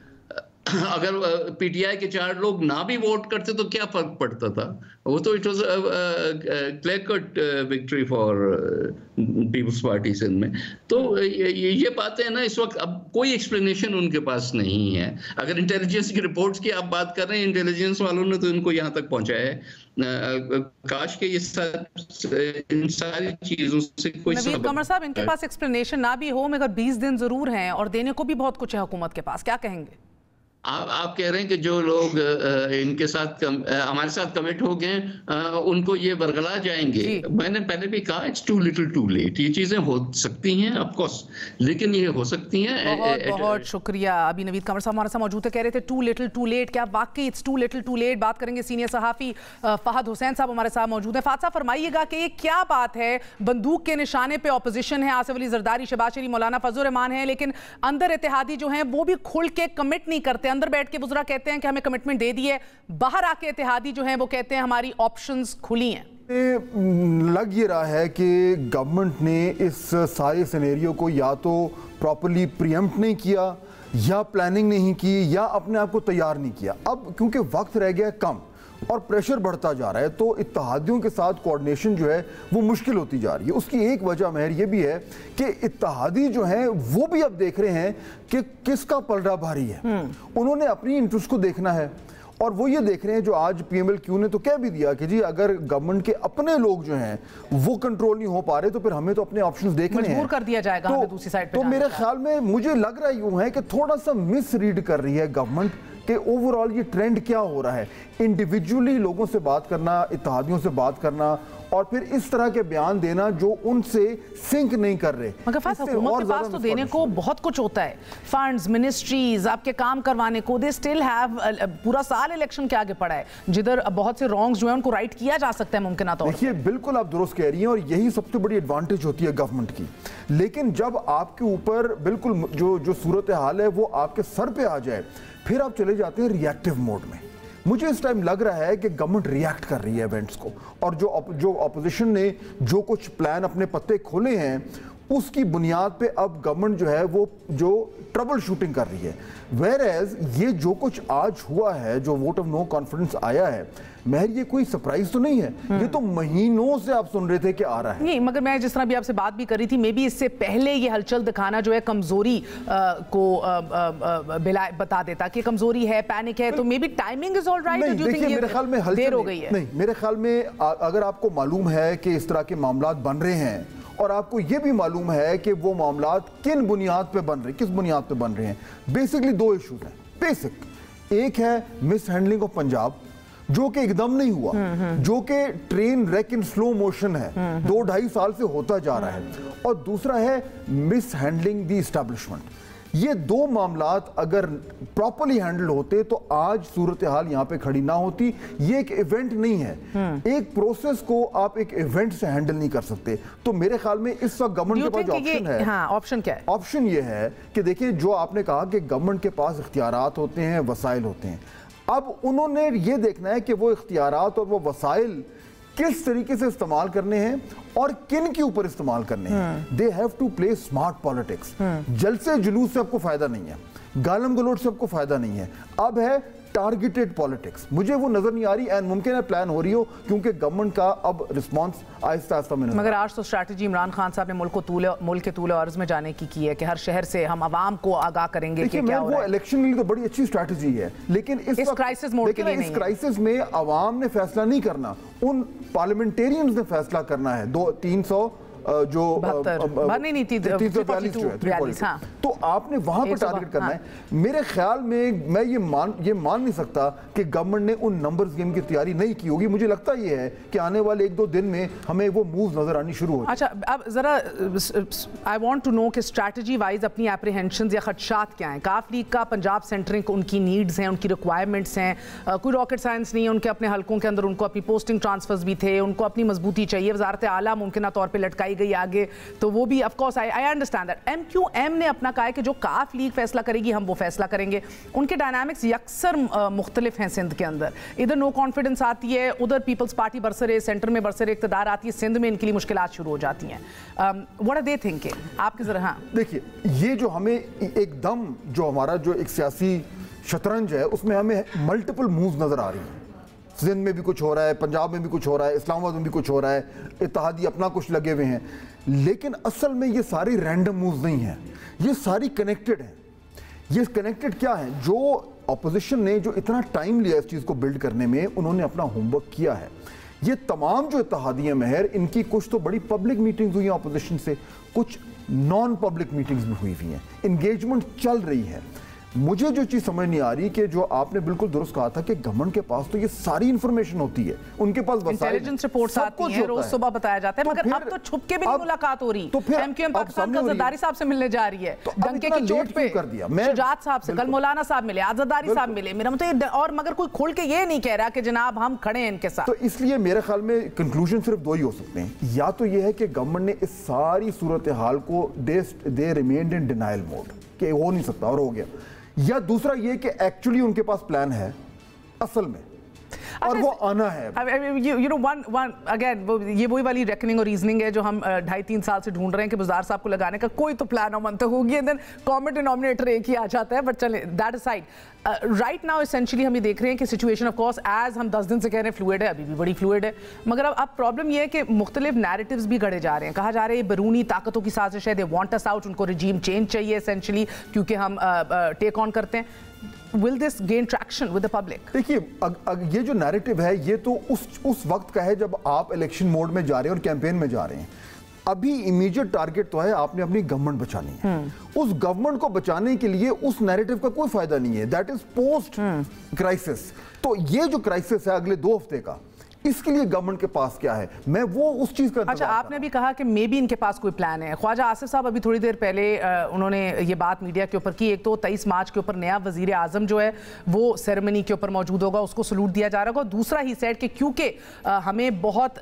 अगर PTI के 4 लोग ना भी वोट करते तो क्या फर्क पड़ता था? वो तो it was clear cut victory for Peoples Party Sindh में। तो ये बातें हैं ना, इस वक्त अब कोई एक्सप्लेनेशन उनके पास नहीं है। अगर इंटेलिजेंस की रिपोर्ट्स की आप बात कर रहे हैं, इंटेलिजेंस वालों ने तो इनको यहाँ तक पहुंचाया है। काश के ये इन सारी चीजों से कोई नवीद कमर साहब, इनके पास एक्सप्लेनेशन ना भी हो मगर 20 दिन जरूर हैं और देने को भी बहुत कुछ है हुकूमत के पास, क्या कहेंगे? आप कह रहे हैं कि जो लोग इनके साथ हमारे साथ कमिट हो गए उनको ये बरगला जाएंगे। मैंने पहले भी कहा it's too little too late. ये चीजें हो सकती हैं ऑफ कोर्स, लेकिन ये हो सकती हैं। बहुत शुक्रिया। अभी नवीद कमर साहब हमारे साथ मौजूद है, कह रहे थे टू लिटिल टू लेट। क्या वाकई it's too little too late? बात करेंगे सीनियर सहाफी फहद हुसैन साहब हमारे साथ मौजूद है। फहद साहब फरमाइएगा कि ये क्या बात है, बंदूक के निशाने पे ऑपोजिशन है, आसिफ अली जरदारी, शहबाज शरीफ, मौलाना फजल रहमान है, लेकिन अंदर इत्तेहादी जो हैं वो भी खुल के कमिट नहीं करते। अंदर बैठ के बुजुर्ग कहते हैं कि हमें कमिटमेंट दे दी है, बाहर आके इत्तेहादी जो हैं वो कहते हैं हमारी ऑप्शंस खुली हैं। लग ये रहा है कि गवर्नमेंट ने इस सारे सिनेरियो को या तो प्रॉपर्ली प्रीएम्प्ट नहीं किया, या प्लानिंग नहीं की, या अपने आप को तैयार नहीं किया। अब क्योंकि वक्त रह गया कम और प्रेशर बढ़ता जा रहा है तो इत्तेहादियों के साथ कोऑर्डिनेशन जो है वो मुश्किल होती जा रही है। उसकी एक वजह महर ये भी है कि इत्तेहादी जो हैं वो भी अब देख रहे हैं कि किसका पलड़ा भारी है। उन्होंने अपनी इंटरेस्ट को देखना है और वो ये देख रहे हैं, जो आज PMLQ ने तो कह भी दिया कि जी अगर गवर्नमेंट के अपने लोग जो हैं वो कंट्रोल नहीं हो पा रहे तो फिर हमें तो अपने ऑप्शंस देखने हैं, मजबूर कर दिया जाएगा हमें दूसरी साइड पे। तो मेरे ख्याल में मुझे लग रहा यूं है कि थोड़ा सा मिस रीड कर रही है गवर्नमेंट कि ओवरऑल ये ट्रेंड क्या हो रहा है। इंडिविजुअली लोगों से बात करना, इत्तेहादियों से बात करना और फिर इस तरह के बयान देना जो उनसे सिंक नहीं कर रहे। मगर हुकूमत के पास तो देने को बहुत कुछ होता है, फंड्स, मिनिस्ट्रीज, आपके काम करवाने को। दे स्टिल हैव पूरा साल इलेक्शन के आगे पड़ा है जिधर बहुत से रॉन्ग्स जो है उनको राइट किया जा सकता है मुमकिन तौर पर। देखिए बिल्कुल आप दुरुस्त कह रही हैं और यही सबसे बड़ी एडवांटेज होती है गवर्नमेंट की। लेकिन जब आपके ऊपर बिल्कुल जो सूरत हाल है वो आपके सर पे आ जाए फिर आप चले जाते हैं रिएक्टिव मोड में। मुझे इस टाइम लग रहा है कि गवर्नमेंट रिएक्ट कर रही है इवेंट्स को और जो ऑपोजिशन ने जो कुछ प्लान अपने पत्ते खोले हैं उसकी बुनियाद पे अब गवर्नमेंट जो है वो जो ट्रबल शूटिंग कर रही है। वेयर एज ये जो कुछ आज हुआ है, जो वोट ऑफ नो कॉन्फिडेंस आया है, महर ये कोई सरप्राइज तो नहीं है, ये तो महीनों से आप सुन रहे थे कि आ रहा है। नहीं, मगर मैं जिस तरह भी आपसे बात भी कर रही थी, मे बी इससे पहले ये हलचल दिखाना जो है कमजोरी को बता देता कि कमजोरी है, पैनिक है, तो may be timing is all right. मेरे ख्याल में देर हो गई है। नहीं, मेरे ख्याल में अगर आपको मालूम है कि इस तरह के मामला बन रहे हैं और आपको यह भी मालूम है कि वो मामला किन बुनियाद पे बन रहे हैं, किस बुनियाद पे बन रहे हैं, बेसिकली दो इश्यूज हैं बेसिक। एक है मिस हैंडलिंग ऑफ पंजाब जो कि एकदम नहीं हुआ, जो कि train rake in slow motion है, 2-2.5 साल से होता जा रहा है, और दूसरा है मिस हैंडलिंग द एस्टैब्लिशमेंट। ये दो मामलात अगर प्रॉपर्ली हैंडल होते तो आज सूरत हाल यहाँ पे खड़ी ना होती। ये एक इवेंट नहीं है, एक प्रोसेस को आप एक इवेंट से हैंडल नहीं कर सकते। तो मेरे ख्याल में इस वक्त गवर्नमेंट के पास जो ऑप्शन है, हाँ, ऑप्शन क्या है? ऑप्शन ये है कि देखिए, जो आपने कहा कि गवर्नमेंट के पास इख्तियारात होते हैं, वसाइल होते हैं, अब उन्होंने ये देखना है कि वो इख्तियारात और वो वसाइल किस तरीके से इस्तेमाल करने हैं और किन के ऊपर इस्तेमाल करने हैं। They have to play smart politics. जलसे जुलूस से आपको फायदा नहीं है, गालम गलोट से आपको फायदा नहीं है, अब है टारगेटेड पॉलिटिक्स। मुझे वो नजर नहीं आ रही, एंड मुमकिन है प्लान हो रही हो क्योंकि गवर्नमेंट का अब रिस्पांस आहिस्ता आहिस्ता में। मगर आज तो स्ट्रैटेजी इमरान खान साहब ने मुल्क के तूले अर्ज में जाने की है कि हर शहर से हम आवाम को आगाह करेंगे कि क्या हो रहा है। वो इलेक्शन के लिए तो बड़ी अच्छी स्ट्रैटेजी है, लेकिन इस क्राइसिस मोड के लिए नहीं। इस क्राइसिस में अवाम ने फैसला नहीं करना, उन पार्लियामेंटेरियंस ने फैसला करना है। 300 जो 342 हाँ। तो आपने वहां पर टारगेट करना है। मेरे ख्याल में मैं ये मान नहीं सकता कि गवर्नमेंट ने उन नंबर्स गेम की तैयारी नहीं की होगी। मुझे लगता ये है कि आने वाले 1-2 दिन में हमें वो मूव नजर आनी शुरू हो। अच्छा, अब जरा आई वांट टू नो कि स्ट्रैटेजी वाइज अपनी एप्रीहेंशंस या खदशात क्या हैं। काफ लीग का पंजाब सेंटरिंग, उनकी नीड्स हैं, उनकी रिक्वायरमेंट्स हैं, कोई रॉकेट साइंस नहीं है। उनके अपने हलकों के अंदर उनको अपनी पोस्टिंग ट्रांसफर्स भी थे, उनको अपनी मजबूती चाहिए। वजारत आला मुमकिन तौर पर लटकाई गई आगे, तो वो भी of course I understand that. MQM ने अपना कहा है कि जो काफ लीग फैसला करेगी हम वो फैसला करेंगे। उनके डायनामिक्स यकसर मुख्तलिफ हैं सिंध के अंदर। इधर नो कॉन्फिडेंस आती है, उधर पीपल्स पार्टी बरसरे सेंटर में बरसरे इक़्तिदार आती है, सिंध में इनके लिए मुश्किलात शुरू हो जाती हैं। What are they thinking? आपके जरा। हाँ, देखिए, ये जो हमें एकदम जो हमारा जो एक सियासी शतरंज है उसमें हमें मल्टीपल मूव्स नजर आ रही हैं। सिंध में भी कुछ हो रहा है, पंजाब में भी कुछ हो रहा है, इस्लामाबाद में भी कुछ हो रहा है, इत्तेहादी अपना कुछ लगे हुए हैं, लेकिन असल में ये सारी रैंडम मूव्स नहीं हैं, ये सारी कनेक्टेड हैं। ये कनेक्टेड क्या है? जो ऑपोजिशन ने जो इतना टाइम लिया इस चीज़ को बिल्ड करने में, उन्होंने अपना होमवर्क किया है। ये तमाम जो इत्तेहादी हैं महर, इनकी कुछ तो बड़ी पब्लिक मीटिंग्स हुई हैं ऑपोजिशन से, कुछ नॉन पब्लिक मीटिंग्स भी हुई हुई हैं, इंगेजमेंट चल रही है। मुझे जो चीज समझ नहीं आ रही कि जो आपने बिल्कुल दुरुस्त कहा था कि गवर्नमेंट के पास तो ये सारी इंफॉर्मेशन होती है, उनके पास इंटेलिजेंस रिपोर्ट्स आती हैं, रोज सुबह बताया जाता है, मगर अब तो छुप के भी नहीं मुलाकात हो रही। तो फिर MQM पाकिस्तान का जरदारी साहब से मिलने जा रही है, डंके की चोट पे कर दिया। शुजात साहब से कल मौलाना साहब मिले, आज़ादारी साहब मिले, मेरा मतलब, और मगर कोई खुल के ये नहीं कह रहा कि जनाब हम खड़े हैं इनके साथ। तो इसलिए मेरे ख्याल में कंक्लूजन सिर्फ दो ही हो सकते हैं, या तो ये है कि गवर्नमेंट ने इस सारी सूरत हाल को दे रिमेन्ड इन डिनायल मोड कि हो नहीं सकता और हो गया, या दूसरा ये कि एक्चुअली उनके पास प्लान है असल में। और वो आना है। यू नो वन अगेन ये वही वाली रेकनिंग और रीजनिंग है जो हम 2.5-3 साल से ढूंढ रहे हैं कि बुज़दार साहब को लगाने का कोई तो प्लान और मंतक होगी, एंड देन कॉमन डिनोमिनेटर एक ही आ जाता है। बट चले that aside, right now essentially हम ये देख रहे हैं कि सिचुएशन ऑफ कोर्स एज हम 10 दिन से कह रहे हैं फ्लूइड है, अभी भी बड़ी फ्लूइड है, मगर अब प्रॉब्लम ये है कि मुख्तलिफ नैरेटिव्स भी गढ़े जा रहे हैं। कहा जा रहा है ये बैरूनी ताकतों की साजिश है, दे वांट अस आउट, उनको रिजीम चेंज चाहिए एसेंशियली क्योंकि हम टेक ऑन करते हैं। Will this gain traction with the public? देखिए ये जो नैरेटिव है ये तो उस वक्त का है जब आप इलेक्शन मोड में जा रहे हैं और कैंपेन में जा रहे हैं। अभी इमीडिएट टारगेट तो है आपने अपनी गवर्नमेंट बचानी है। उस गवर्नमेंट को बचाने के लिए उस नैरेटिव का कोई फायदा नहीं है, दैट इज पोस्ट क्राइसिस। तो ये जो क्राइसिस है अगले 2 हफ्ते का, इसके लिए गवर्नमेंट के पास क्या है, मैं वो उस चीज का। अच्छा, आपने भी कहा कि मे बी इनके पास कोई प्लान है। ख्वाजा आसिफ साहब अभी थोड़ी देर पहले उन्होंने ये बात मीडिया के ऊपर की, एक तो 23 मार्च के ऊपर नया वजीर आजम जो है वो सेरेमनी के ऊपर मौजूद होगा, उसको सलूट दिया जा रहा होगा। दूसरा ही सेट कि क्योंकि हमें बहुत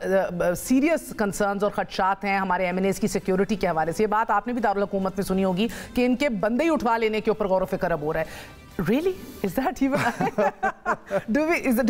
सीरियस कंसर्न्स और खदशात हैं हमारे MNAs की सिक्योरिटी के हवाले से। ये बात आपने भी दारुल हुकूमत में सुनी होगी कि इनके बंदे ही उठवा लेने के ऊपर गौर व फिक्र अब हो रहा है। Really? Is that even? do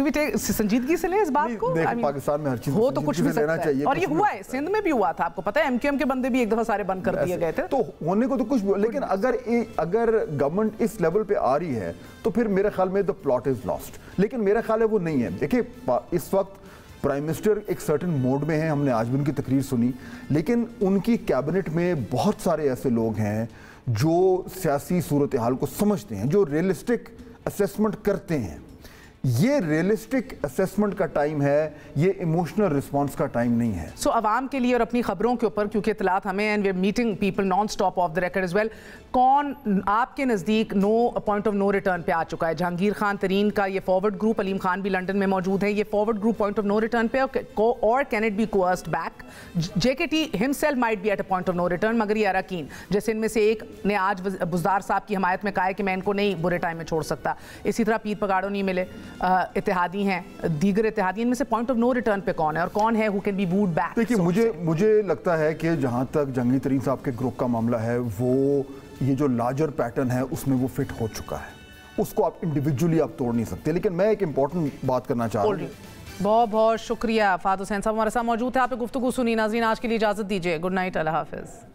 we take संजीदगी से लें इस बात को? पाकिस्तान में हर चीज हो तो कुछ भी लेना चाहिए, और ये हुआ है, सिंध में भी हुआ था, आपको पता है MQM के बंदे भी एक दफा सारे बंद कर दिए गए थे। तो होने को तो कुछ, लेकिन अगर गवर्नमेंट इस लेवल पे आ रही है तो फिर मेरे ख्याल में द प्लॉट इज लॉस्ट। लेकिन मेरा ख्याल है वो नहीं है। देखिए इस वक्त प्राइम मिनिस्टर एक सर्टेन मोड में है, हमने आज भी उनकी तकरीर सुनी, लेकिन उनकी कैबिनेट में बहुत सारे ऐसे लोग हैं जो सियासी सूरत हाल को समझते हैं, जो रियलिस्टिक असेसमेंट करते हैं। ये रियलिस्टिक असेसमेंट का टाइम है, ये इमोशनल रिस्पांस का टाइम नहीं है। सो अवाम के लिए और अपनी खबरों के ऊपर क्योंकि इतलात हमें, and we are meeting people non stop off the record as well, कौन आपके नज़दीक पॉइंट ऑफ नो रिटर्न पे आ चुका है? जहांगीर खान तरीन का ये फॉरवर्ड ग्रुप, अलीम खान भी लंदन में मौजूद है, ये forward group point of no return पे, और can it be coerced back? JKT himself might be at a point of no return, मगर ये अरकान जैसे इनमें से एक ने आज बुज़दार साहब की हमायत में कहा है कि मैं इनको नहीं बुरे टाइम में छोड़ सकता। इसी तरह पीर पगाड़ो नहीं मिले, इत्तेहादी हैं, दीगर इत्तेहादी, इनमें से पॉइंट ऑफ नो रिटर्न पे कौन है और कौन है who can be wooed back? देखिए मुझे लगता है कि जहां तक जहांगीर तरीन साहब के ग्रुप का मामला है, वो ये जो लार्जर पैटर्न है उसमें वो फिट हो चुका है, उसको आप इंडिविजुअली आप तोड़ नहीं सकते। लेकिन मैं एक इंपॉर्टेंट बात करना चाह रहा हूँ। बहुत बहुत शुक्रिया फाद हुसैन साहब हमारे साथ मौजूद थे, आपने गुफ्तगू सुनी। नाज़रीन आज के लिए इजाज़त दीजिए, गुड नाइट, अल्लाह हाफिज़।